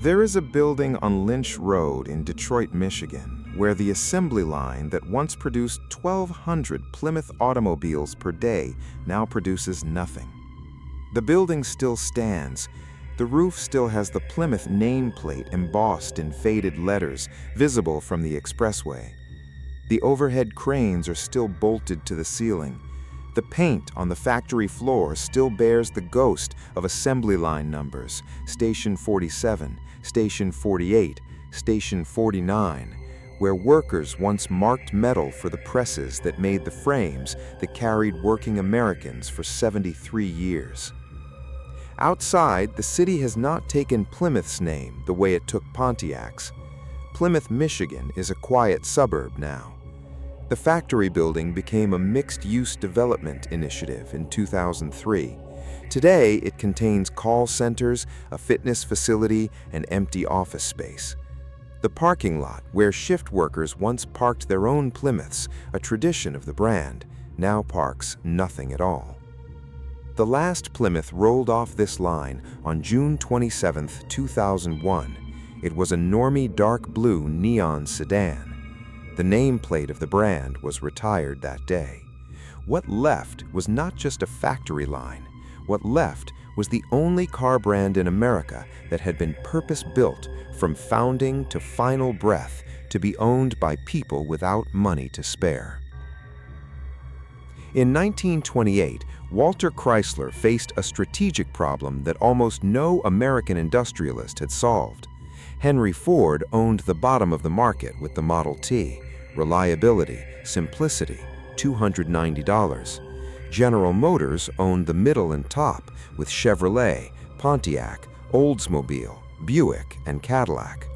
There is a building on Lynch Road in Detroit, Michigan, where the assembly line that once produced 1,200 Plymouth automobiles per day now produces nothing. The building still stands. The roof still has the Plymouth nameplate embossed in faded letters visible from the expressway. The overhead cranes are still bolted to the ceiling. The paint on the factory floor still bears the ghost of assembly line numbers: Station 47, Station 48, Station 49, where workers once marked metal for the presses that made the frames that carried working Americans for 73 years. Outside, the city has not taken Plymouth's name the way it took Pontiac's. Plymouth, Michigan is a quiet suburb now. The factory building became a mixed-use development initiative in 2003. Today, it contains call centers, a fitness facility, and empty office space. The parking lot, where shift workers once parked their own Plymouths, a tradition of the brand, now parks nothing at all. The last Plymouth rolled off this line on June 27, 2001. It was a normie dark blue neon sedan. The nameplate of the brand was retired that day. What left was not just a factory line. What left was the only car brand in America that had been purpose-built from founding to final breath to be owned by people without money to spare. In 1928, Walter Chrysler faced a strategic problem that almost no American industrialist had solved. Henry Ford owned the bottom of the market with the Model T. Reliability, simplicity, $290. General Motors owned the middle and top with Chevrolet, Pontiac, Oldsmobile, Buick, and Cadillac.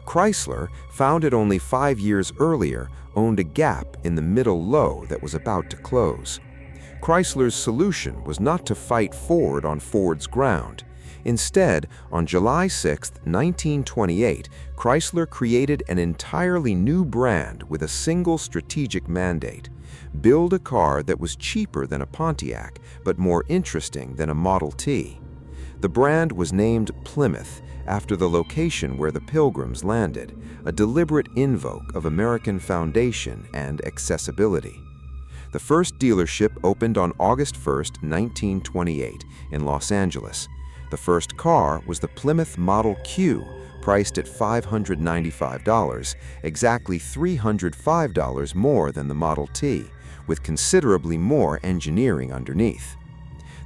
Chrysler, founded only 5 years earlier, owned a gap in the middle low that was about to close. Chrysler's solution was not to fight Ford on Ford's ground. Instead, on July 6, 1928, Chrysler created an entirely new brand with a single strategic mandate: build a car that was cheaper than a Pontiac, but more interesting than a Model T. The brand was named Plymouth, after the location where the Pilgrims landed, a deliberate invoke of American foundation and accessibility. The first dealership opened on August 1, 1928, in Los Angeles. The first car was the Plymouth Model Q, priced at $595, exactly $305 more than the Model T, with considerably more engineering underneath.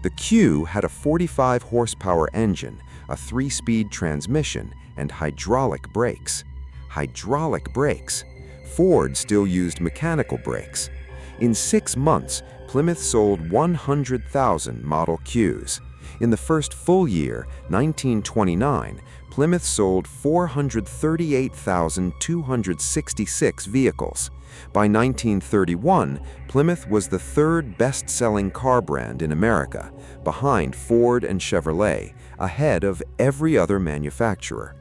The Q had a 45-horsepower engine, a 3-speed transmission, and hydraulic brakes. Hydraulic brakes. Ford still used mechanical brakes. In 6 months, Plymouth sold 100,000 Model Qs. In the first full year, 1929, Plymouth sold 438,266 vehicles. By 1931, Plymouth was the third best-selling car brand in America, behind Ford and Chevrolet, ahead of every other manufacturer.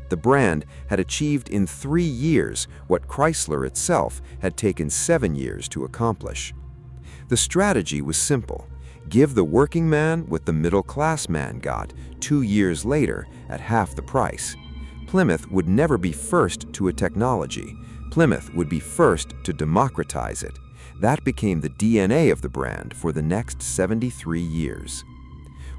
The brand had achieved in 3 years what Chrysler itself had taken 7 years to accomplish. The strategy was simple: give the working man what the middle-class man got 2 years later at half the price. Plymouth would never be first to a technology. Plymouth would be first to democratize it. That became the DNA of the brand for the next 73 years.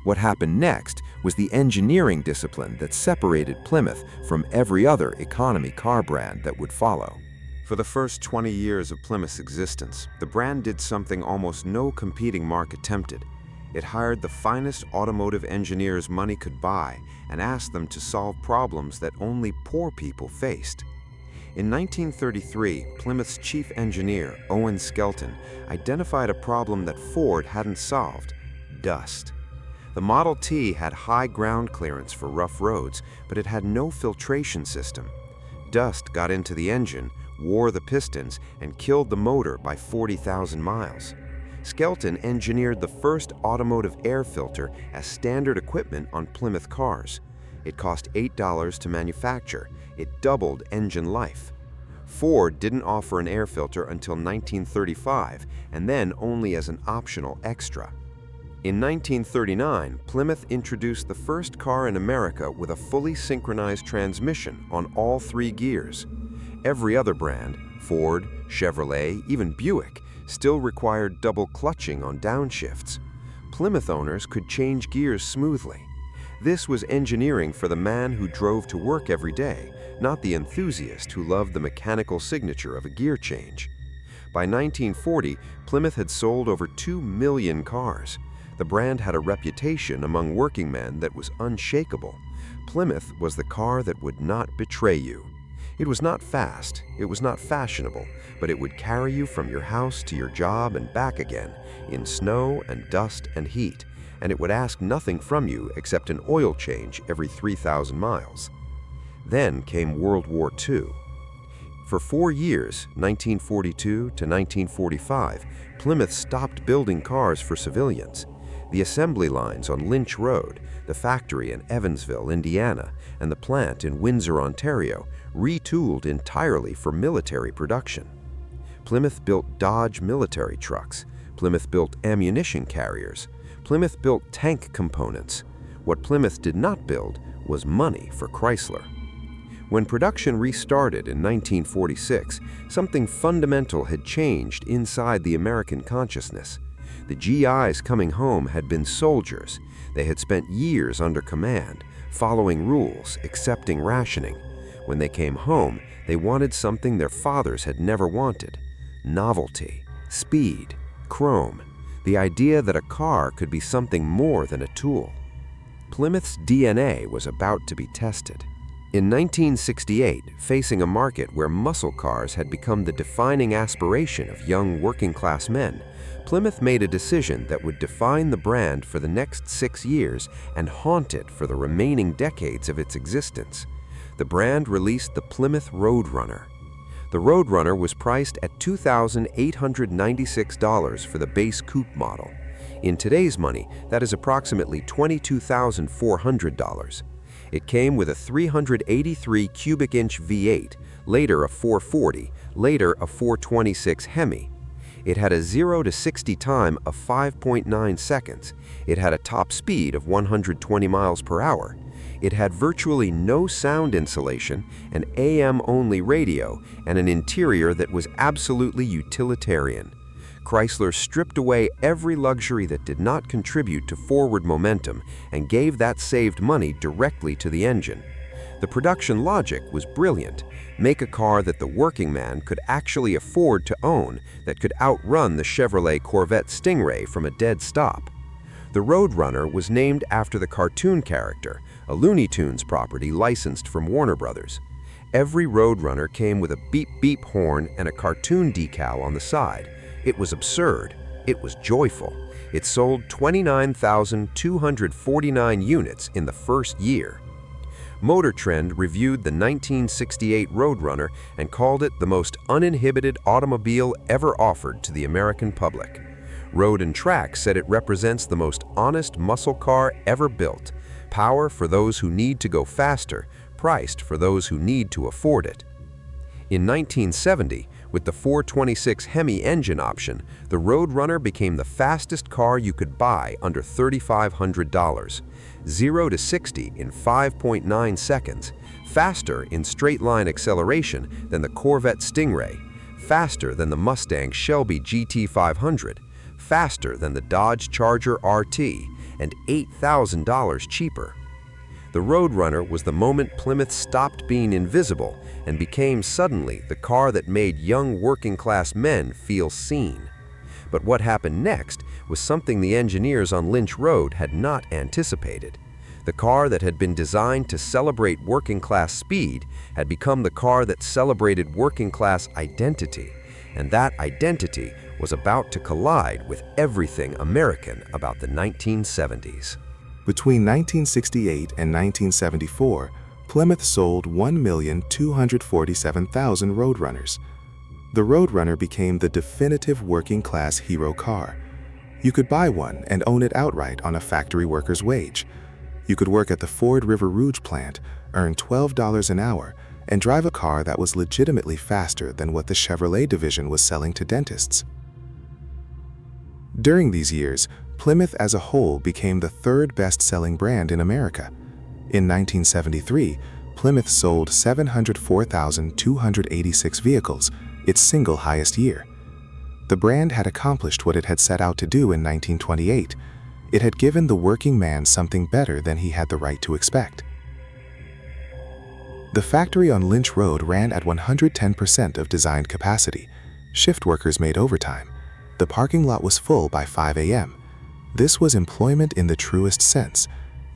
What happened next was the engineering discipline that separated Plymouth from every other economy car brand that would follow. For the first 20 years of Plymouth's existence, the brand did something almost no competing marque attempted. It hired the finest automotive engineers money could buy and asked them to solve problems that only poor people faced. In 1933, Plymouth's chief engineer, Owen Skelton, identified a problem that Ford hadn't solved: dust. The Model T had high ground clearance for rough roads, but it had no filtration system. Dust got into the engine, wore the pistons, and killed the motor by 40,000 miles. Skelton engineered the first automotive air filter as standard equipment on Plymouth cars. It cost $8 to manufacture. It doubled engine life. Ford didn't offer an air filter until 1935, and then only as an optional extra. In 1939, Plymouth introduced the first car in America with a fully synchronized transmission on all 3 gears. Every other brand, Ford, Chevrolet, even Buick, still required double clutching on downshifts. Plymouth owners could change gears smoothly. This was engineering for the man who drove to work every day, not the enthusiast who loved the mechanical signature of a gear change. By 1940, Plymouth had sold over 2 million cars. The brand had a reputation among working men that was unshakable. Plymouth was the car that would not betray you. It was not fast, it was not fashionable, but it would carry you from your house to your job and back again, in snow and dust and heat, and it would ask nothing from you except an oil change every 3,000 miles. Then came World War II. For 4 years, 1942 to 1945, Plymouth stopped building cars for civilians. The assembly lines on Lynch Road, the factory in Evansville, Indiana, and the plant in Windsor, Ontario, retooled entirely for military production. Plymouth built Dodge military trucks. Plymouth built ammunition carriers. Plymouth built tank components. What Plymouth did not build was money for Chrysler. When production restarted in 1946, something fundamental had changed inside the American consciousness. The GIs coming home had been soldiers. They had spent years under command, following rules, accepting rationing. When they came home, they wanted something their fathers had never wanted: novelty, speed, chrome, the idea that a car could be something more than a tool. Plymouth's DNA was about to be tested. In 1968, facing a market where muscle cars had become the defining aspiration of young working-class men, Plymouth made a decision that would define the brand for the next 6 years and haunt it for the remaining decades of its existence. The brand released the Plymouth Roadrunner. The Roadrunner was priced at $2,896 for the base coupe model. In today's money, that is approximately $22,400. It came with a 383 cubic inch V8, later a 440, later a 426 Hemi. It had a 0 to 60 time of 5.9 seconds. It had a top speed of 120 miles per hour. It had virtually no sound insulation, an AM-only radio, and an interior that was absolutely utilitarian. Chrysler stripped away every luxury that did not contribute to forward momentum and gave that saved money directly to the engine. The production logic was brilliant. Make a car that the working man could actually afford to own, that could outrun the Chevrolet Corvette Stingray from a dead stop. The Roadrunner was named after the cartoon character, a Looney Tunes property licensed from Warner Brothers. Every Roadrunner came with a beep-beep horn and a cartoon decal on the side. It was absurd. It was joyful. It sold 29,249 units in the first year. Motor Trend reviewed the 1968 Roadrunner and called it the most uninhibited automobile ever offered to the American public. Road and Track said it represents the most honest muscle car ever built. Power for those who need to go faster, priced for those who need to afford it. In 1970, with the 426 Hemi engine option, the Roadrunner became the fastest car you could buy under $3,500. 0 to 60 in 5.9 seconds, faster in straight-line acceleration than the Corvette Stingray, faster than the Mustang Shelby GT500, faster than the Dodge Charger RT, and $8,000 cheaper. The Roadrunner was the moment Plymouth stopped being invisible and became suddenly the car that made young working-class men feel seen. But what happened next was something the engineers on Lynch Road had not anticipated. The car that had been designed to celebrate working-class speed had become the car that celebrated working-class identity, and that identity was about to collide with everything American about the 1970s. Between 1968 and 1974, Plymouth sold 1,247,000 Roadrunners. The Roadrunner became the definitive working-class hero car. You could buy one and own it outright on a factory worker's wage. You could work at the Ford River Rouge plant, earn $12 an hour, and drive a car that was legitimately faster than what the Chevrolet division was selling to dentists. During these years, Plymouth as a whole became the third best-selling brand in America. In 1973, Plymouth sold 704,286 vehicles, its single highest year. The brand had accomplished what it had set out to do in 1928. It had given the working man something better than he had the right to expect. The factory on Lynch Road ran at 110% of designed capacity. Shift workers made overtime. The parking lot was full by 5 a.m. This was employment in the truest sense,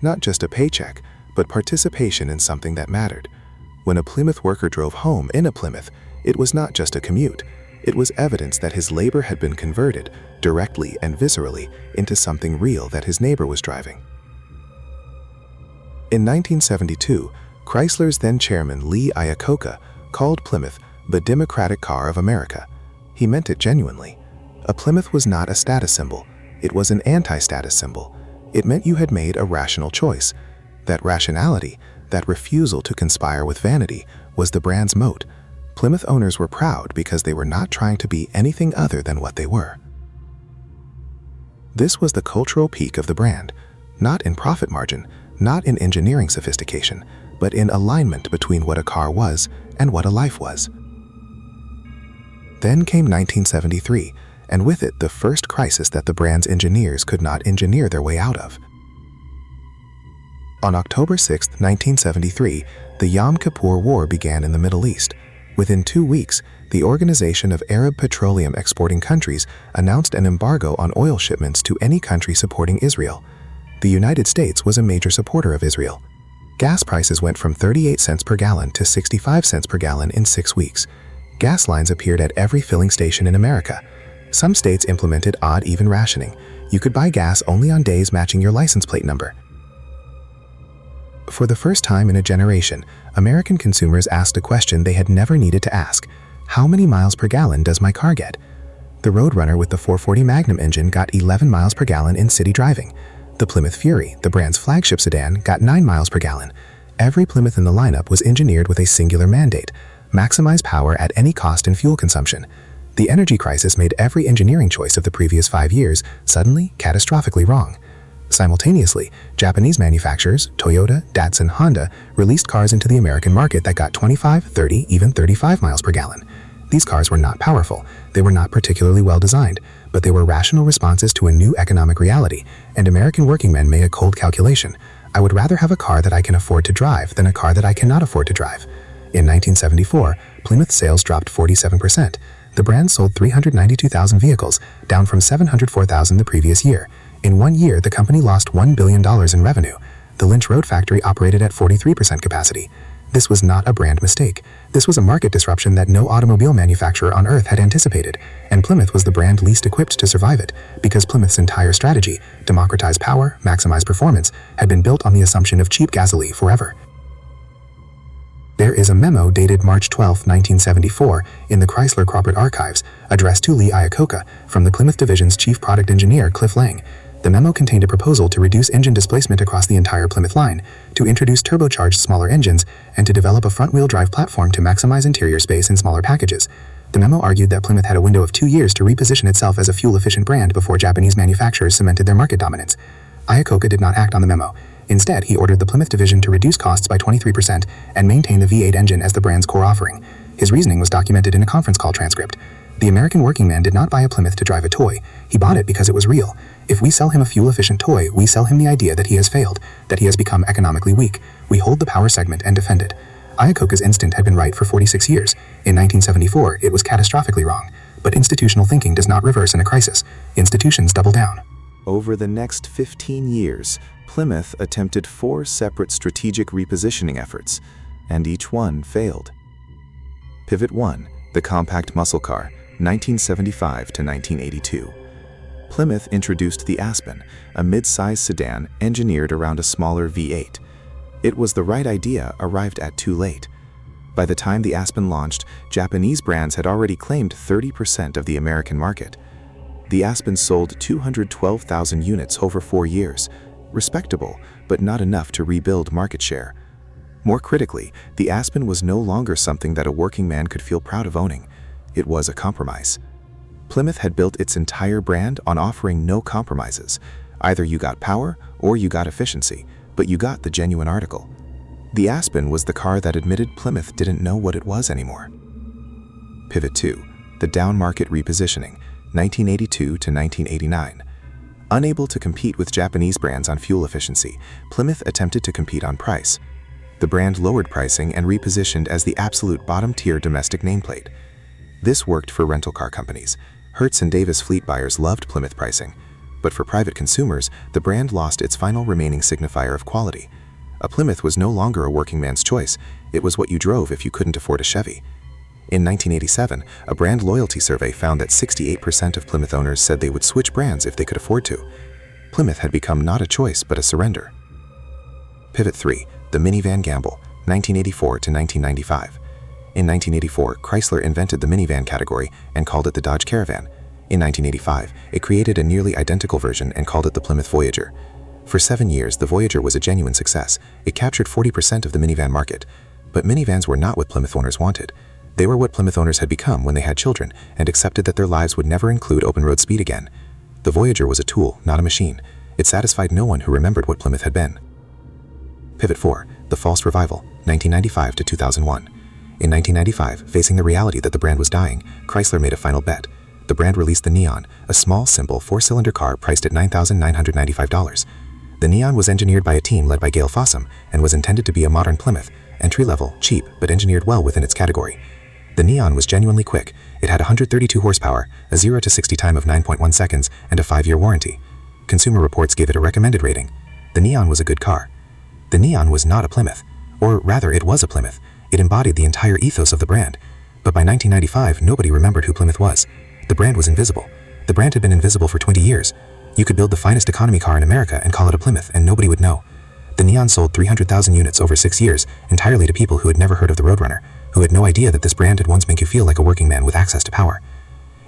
not just a paycheck, but participation in something that mattered. When a Plymouth worker drove home in a Plymouth, it was not just a commute. It was evidence that his labor had been converted, directly and viscerally, into something real that his neighbor was driving. In 1972, Chrysler's then-chairman Lee Iacocca called Plymouth the Democratic Car of America. He meant it genuinely. A Plymouth was not a status symbol. It was an anti-status symbol. It meant you had made a rational choice. That rationality, that refusal to conspire with vanity, was the brand's moat. Plymouth owners were proud because they were not trying to be anything other than what they were. This was the cultural peak of the brand, not in profit margin, not in engineering sophistication, but in alignment between what a car was and what a life was. Then came 1973, and with it the first crisis that the brand's engineers could not engineer their way out of. On October 6, 1973, the Yom Kippur War began in the Middle East. Within 2 weeks, the Organization of Arab Petroleum Exporting Countries announced an embargo on oil shipments to any country supporting Israel. The United States was a major supporter of Israel. Gas prices went from 38 cents per gallon to 65 cents per gallon in 6 weeks. Gas lines appeared at every filling station in America. Some states implemented odd-even rationing. You could buy gas only on days matching your license plate number. For the first time in a generation, American consumers asked a question they had never needed to ask. How many miles per gallon does my car get? The Roadrunner with the 440 Magnum engine got 11 miles per gallon in city driving. The Plymouth Fury, the brand's flagship sedan, got 9 miles per gallon. Every Plymouth in the lineup was engineered with a singular mandate: maximize power at any cost in fuel consumption. The energy crisis made every engineering choice of the previous 5 years suddenly catastrophically wrong. Simultaneously, Japanese manufacturers, Toyota, Datsun, Honda, released cars into the American market that got 25, 30, even 35 miles per gallon. These cars were not powerful, they were not particularly well designed, but they were rational responses to a new economic reality, and American working men made a cold calculation. I would rather have a car that I can afford to drive than a car that I cannot afford to drive. In 1974, Plymouth sales dropped 47%. The brand sold 392,000 vehicles, down from 704,000 the previous year. In 1 year, the company lost $1 billion in revenue. The Lynch Road factory operated at 43% capacity. This was not a brand mistake. This was a market disruption that no automobile manufacturer on earth had anticipated, and Plymouth was the brand least equipped to survive it, because Plymouth's entire strategy, democratize power, maximize performance, had been built on the assumption of cheap gasoline forever. There is a memo dated March 12, 1974, in the Chrysler corporate archives, addressed to Lee Iacocca from the Plymouth division's chief product engineer, Cliff Lang. The memo contained a proposal to reduce engine displacement across the entire Plymouth line, to introduce turbocharged smaller engines, and to develop a front-wheel drive platform to maximize interior space in smaller packages. The memo argued that Plymouth had a window of 2 years to reposition itself as a fuel-efficient brand before Japanese manufacturers cemented their market dominance. Iacocca did not act on the memo. Instead, he ordered the Plymouth division to reduce costs by 23% and maintain the V8 engine as the brand's core offering. His reasoning was documented in a conference call transcript. The American working man did not buy a Plymouth to drive a toy. He bought it because it was real. If we sell him a fuel-efficient toy, we sell him the idea that he has failed, that he has become economically weak. We hold the power segment and defend it. Iacocca's instinct had been right for 46 years. In 1974, it was catastrophically wrong. But institutional thinking does not reverse in a crisis. Institutions double down. Over the next 15 years, Plymouth attempted 4 separate strategic repositioning efforts, and each one failed. Pivot 1, the compact muscle car, 1975 to 1982. Plymouth introduced the Aspen, a mid-size sedan engineered around a smaller V8. It was the right idea, arrived at too late. By the time the Aspen launched, Japanese brands had already claimed 30% of the American market. The Aspen sold 212,000 units over 4 years. Respectable, but not enough to rebuild market share. More critically, the Aspen was no longer something that a working man could feel proud of owning. It was a compromise. Plymouth had built its entire brand on offering no compromises. Either you got power or you got efficiency, but you got the genuine article. The Aspen was the car that admitted Plymouth didn't know what it was anymore. Pivot 2. The down market repositioning, 1982 to 1989. Unable to compete with Japanese brands on fuel efficiency, Plymouth attempted to compete on price. The brand lowered pricing and repositioned as the absolute bottom-tier domestic nameplate. This worked for rental car companies. Hertz and Davis fleet buyers loved Plymouth pricing. But for private consumers, the brand lost its final remaining signifier of quality. A Plymouth was no longer a working man's choice. It was what you drove if you couldn't afford a Chevy. In 1987, a brand loyalty survey found that 68% of Plymouth owners said they would switch brands if they could afford to. Plymouth had become not a choice but a surrender. Pivot 3. The minivan gamble, 1984 to 1995. In 1984, Chrysler invented the minivan category and called it the Dodge Caravan. In 1985, it created a nearly identical version and called it the Plymouth Voyager. For 7 years, the Voyager was a genuine success. It captured 40% of the minivan market. But minivans were not what Plymouth owners wanted. They were what Plymouth owners had become when they had children and accepted that their lives would never include open road speed again. The Voyager was a tool, not a machine. It satisfied no one who remembered what Plymouth had been. Pivot 4. The false revival, 1995 to 2001. In 1995, facing the reality that the brand was dying, Chrysler made a final bet. The brand released the Neon, a small, simple, 4-cylinder car priced at $9,995. The Neon was engineered by a team led by Gail Fossum and was intended to be a modern Plymouth, entry-level, cheap, but engineered well within its category. The Neon was genuinely quick. It had 132 horsepower, a 0 to 60 time of 9.1 seconds, and a 5-year warranty. Consumer Reports gave it a recommended rating. The Neon was a good car. The Neon was not a Plymouth. Or rather, it was a Plymouth. It embodied the entire ethos of the brand. But by 1995, nobody remembered who Plymouth was. The brand was invisible. The brand had been invisible for 20 years. You could build the finest economy car in America and call it a Plymouth, and nobody would know. The Neon sold 300,000 units over 6 years, entirely to people who had never heard of the Roadrunner, who had no idea that this brand had once made you feel like a working man with access to power.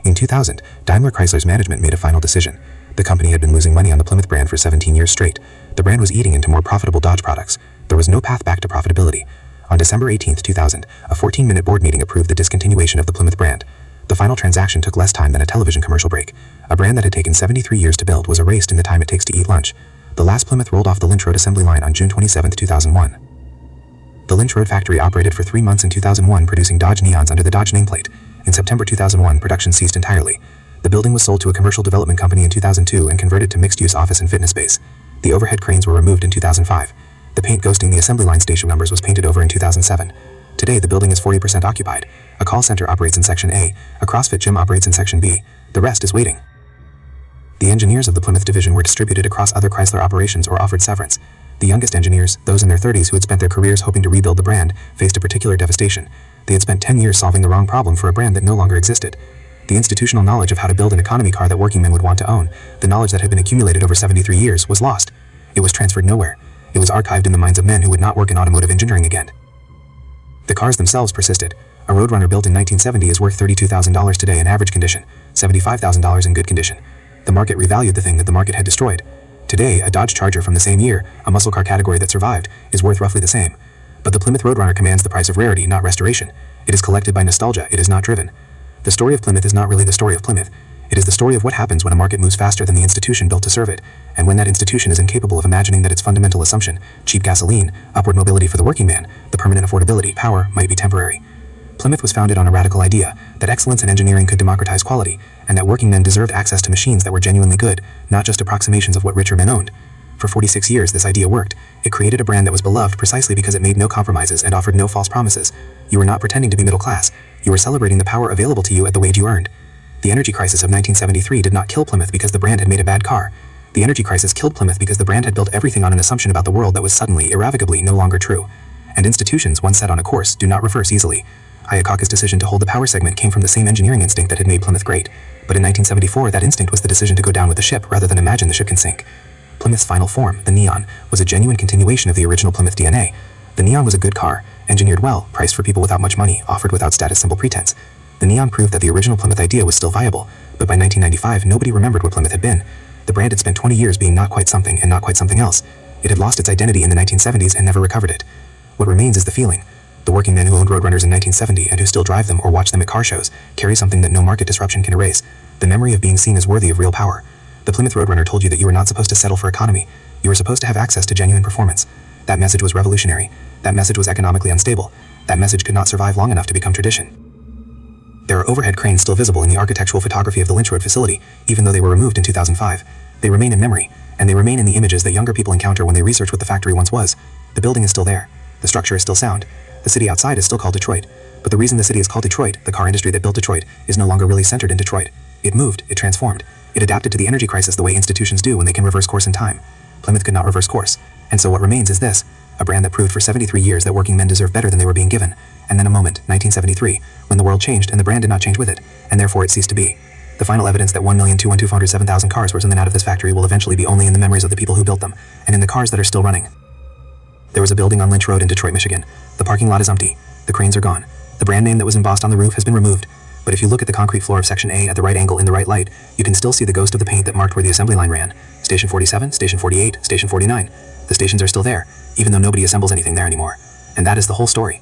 In 2000, Daimler Chrysler's management made a final decision. The company had been losing money on the Plymouth brand for 17 years straight. The brand was eating into more profitable Dodge products. There was no path back to profitability. On December 18, 2000, a 14-minute board meeting approved the discontinuation of the Plymouth brand. The final transaction took less time than a television commercial break. A brand that had taken 73 years to build was erased in the time it takes to eat lunch. The last Plymouth rolled off the Lynch Road assembly line on June 27, 2001. The Lynch Road factory operated for 3 months in 2001, producing Dodge Neons under the Dodge nameplate. In September 2001, production ceased entirely. The building was sold to a commercial development company in 2002 and converted to mixed-use office and fitness space. The overhead cranes were removed in 2005. The paint ghosting the assembly line station numbers was painted over in 2007. Today, the building is 40% occupied. A call center operates in Section A. A CrossFit gym operates in Section B. The rest is waiting. The engineers of the Plymouth division were distributed across other Chrysler operations or offered severance. The youngest engineers, those in their 30s who had spent their careers hoping to rebuild the brand, faced a particular devastation. They had spent 10 years solving the wrong problem for a brand that no longer existed. The institutional knowledge of how to build an economy car that working men would want to own, the knowledge that had been accumulated over 73 years, was lost. It was transferred nowhere. It was archived in the minds of men who would not work in automotive engineering again. The cars themselves persisted. A Roadrunner built in 1970 is worth $32,000 today in average condition, $75,000 in good condition. The market revalued the thing that the market had destroyed. Today, a Dodge Charger from the same year, a muscle car category that survived, is worth roughly the same. But the Plymouth Roadrunner commands the price of rarity, not restoration. It is collected by nostalgia, it is not driven. The story of Plymouth is not really the story of Plymouth. It is the story of what happens when a market moves faster than the institution built to serve it, and when that institution is incapable of imagining that its fundamental assumption, cheap gasoline, upward mobility for the working man, the permanent affordability, power, might be temporary. Plymouth was founded on a radical idea that excellence in engineering could democratize quality, and that working men deserved access to machines that were genuinely good, not just approximations of what richer men owned. For 46 years, this idea worked. It created a brand that was beloved precisely because it made no compromises and offered no false promises. You were not pretending to be middle class. You were celebrating the power available to you at the wage you earned. The energy crisis of 1973 did not kill Plymouth because the brand had made a bad car. The energy crisis killed Plymouth because the brand had built everything on an assumption about the world that was suddenly, irrevocably, no longer true. And institutions, once set on a course, do not reverse easily. Iacocca's decision to hold the power segment came from the same engineering instinct that had made Plymouth great. But in 1974, that instinct was the decision to go down with the ship rather than imagine the ship can sink. Plymouth's final form, the Neon, was a genuine continuation of the original Plymouth DNA. The Neon was a good car, engineered well, priced for people without much money, offered without status symbol pretense. The Neon proved that the original Plymouth idea was still viable, but by 1995, nobody remembered what Plymouth had been. The brand had spent 20 years being not quite something and not quite something else. It had lost its identity in the 1970s and never recovered it. What remains is the feeling. The working men who owned Roadrunners in 1970 and who still drive them or watch them at car shows carry something that no market disruption can erase. The memory of being seen as worthy of real power. The Plymouth Roadrunner told you that you were not supposed to settle for economy. You were supposed to have access to genuine performance. That message was revolutionary. That message was economically unstable. That message could not survive long enough to become tradition. There are overhead cranes still visible in the architectural photography of the Lynch Road facility, even though they were removed in 2005. They remain in memory, and they remain in the images that younger people encounter when they research what the factory once was. The building is still there. The structure is still sound. The city outside is still called Detroit. But the reason the city is called Detroit, the car industry that built Detroit, is no longer really centered in Detroit. It moved, it transformed. It adapted to the energy crisis the way institutions do when they can reverse course in time. Plymouth could not reverse course. And so what remains is this, a brand that proved for 73 years that working men deserve better than they were being given. And then a moment, 1973, when the world changed and the brand did not change with it, and therefore it ceased to be. The final evidence that 1,212,407,000 cars were something out of this factory will eventually be only in the memories of the people who built them, and in the cars that are still running. There was a building on Lynch Road in Detroit, Michigan. The parking lot is empty. The cranes are gone. The brand name that was embossed on the roof has been removed. But if you look at the concrete floor of Section A at the right angle in the right light, you can still see the ghost of the paint that marked where the assembly line ran. Station 47, Station 48, Station 49. The stations are still there, even though nobody assembles anything there anymore. And that is the whole story.